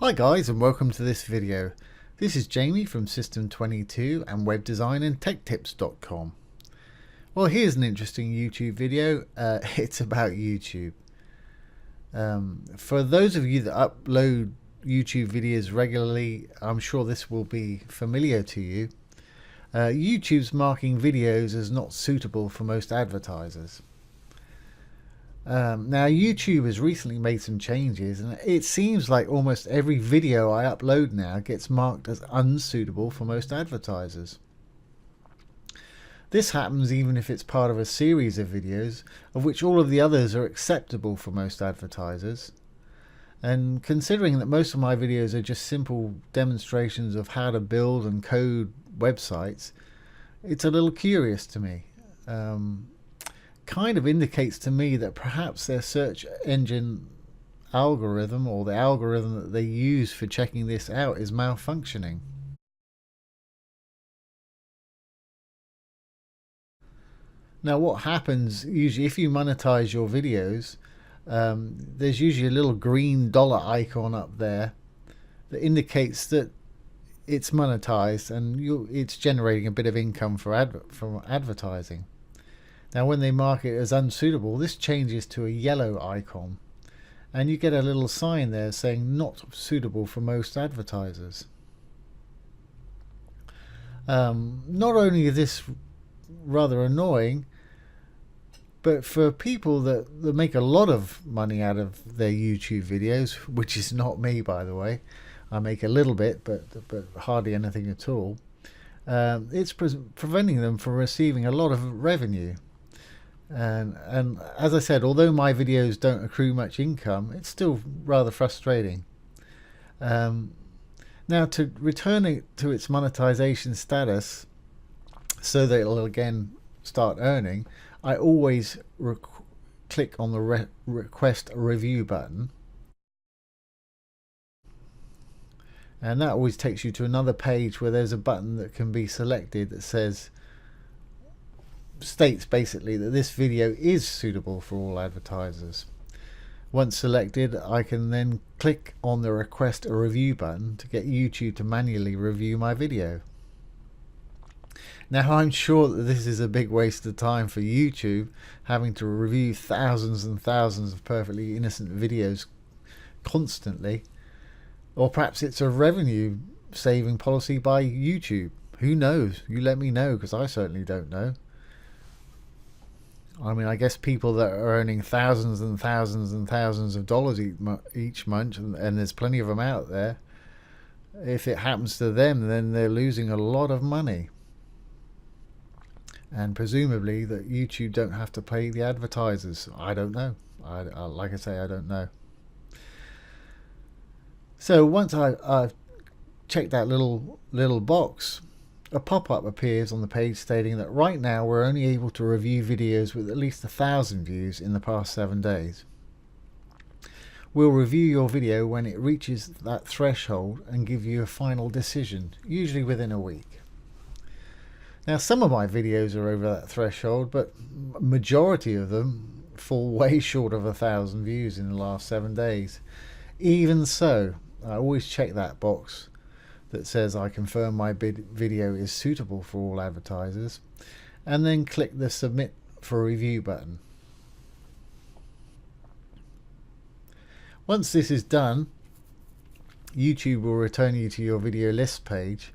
Hi guys, and welcome to this video. This is Jamie from System22 and webdesignandtechtips.com. Well, here's an interesting YouTube video. It's about YouTube. For those of you that upload YouTube videos regularly, I'm sure this will be familiar to you. YouTube's marking videos as not suitable for most advertisers. Now YouTube has recently made some changes, and it seems like almost every video I upload now gets marked as unsuitable for most advertisers. This happens even if it's part of a series of videos of which all of the others are acceptable for most advertisers. And considering that most of my videos are just simple demonstrations of how to build and code websites, it's a little curious to me. Kind of indicates to me that perhaps their search engine algorithm, or the algorithm that they use for checking this out, is malfunctioning. Now what happens usually if you monetize your videos, there's usually a little green dollar icon up there that indicates that it's monetized and it's generating a bit of income from advertising. Now when they mark it as unsuitable, this changes to a yellow icon and you get a little sign there saying not suitable for most advertisers. Not only is this rather annoying, but for people that make a lot of money out of their YouTube videos, which is not me, by the way, I make a little bit but hardly anything at all, it's preventing them from receiving a lot of revenue. And as I said, although my videos don't accrue much income, it's still rather frustrating. Now to return it to its monetization status so that it'll again start earning, I always click on the request a review button, and that always takes you to another page where there's a button that can be selected that states basically that this video is suitable for all advertisers. Once selected, I can then click on the request a review button to get YouTube to manually review my video. Now I'm sure that this is a big waste of time for YouTube, having to review thousands and thousands of perfectly innocent videos constantly, or perhaps it's a revenue saving policy by YouTube. Who knows? You let me know, because I certainly don't know. I mean, I guess people that are earning thousands and thousands and thousands of dollars each month, and there's plenty of them out there, if it happens to them, then they're losing a lot of money. And presumably that YouTube don't have to pay the advertisers. I don't know. Like I say, I don't know. So once I've checked that little box, a pop-up appears on the page stating that right now we're only able to review videos with at least 1,000 views in the past 7 days. We'll review your video when it reaches that threshold and give you a final decision, usually within a week. Now some of my videos are over that threshold, but majority of them fall way short of 1,000 views in the last 7 days. Even so, I always check that box that says I confirm my video is suitable for all advertisers, and then click the submit for review button. Once this is done, YouTube will return you to your video list page.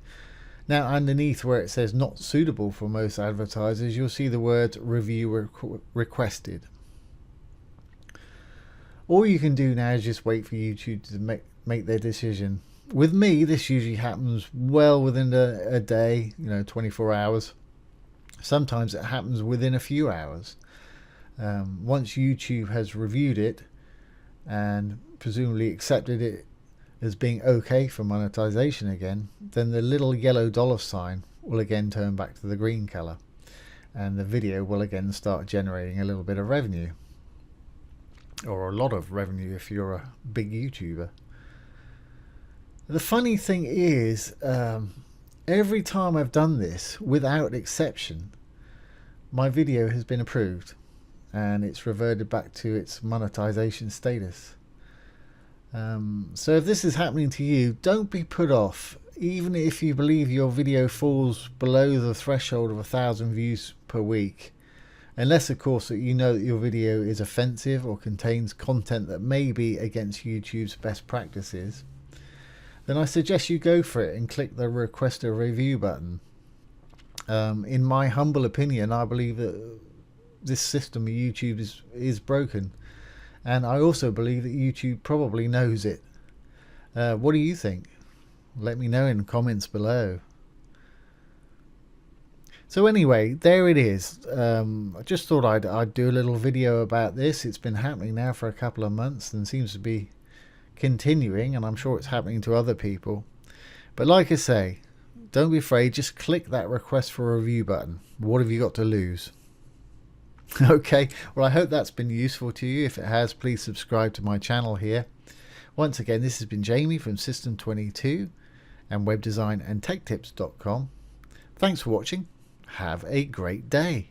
Now underneath where it says not suitable for most advertisers, you'll see the words review requested. All you can do now is just wait for YouTube to make their decision. With me, this usually happens well within a day, 24 hours. Sometimes it happens within a few hours. Once YouTube has reviewed it and presumably accepted it as being okay for monetization again, then the little yellow dollar sign will again turn back to the green color, and the video will again start generating a little bit of revenue, or a lot of revenue if you're a big YouTuber. The funny thing is, every time I've done this, without exception, my video has been approved and it's reverted back to its monetization status. So if this is happening to you, don't be put off. Even if you believe your video falls below the threshold of 1,000 views per week, unless of course that you know that your video is offensive or contains content that may be against YouTube's best practices, then I suggest you go for it and click the request a review button. In my humble opinion, I believe that this system of YouTube is broken, and I also believe that YouTube probably knows it. What do you think? Let me know in the comments below. So anyway, there it is. I just thought I'd do a little video about this. It's been happening now for a couple of months and seems to be continuing, and I'm sure it's happening to other people. But like I say, don't be afraid, just click that request for a review button. What have you got to lose? Okay, well, I hope that's been useful to you. If it has, please subscribe to my channel here. Once again, this has been Jamie from System22 and webdesignandtechtips.com. Thanks for watching. Have a great day.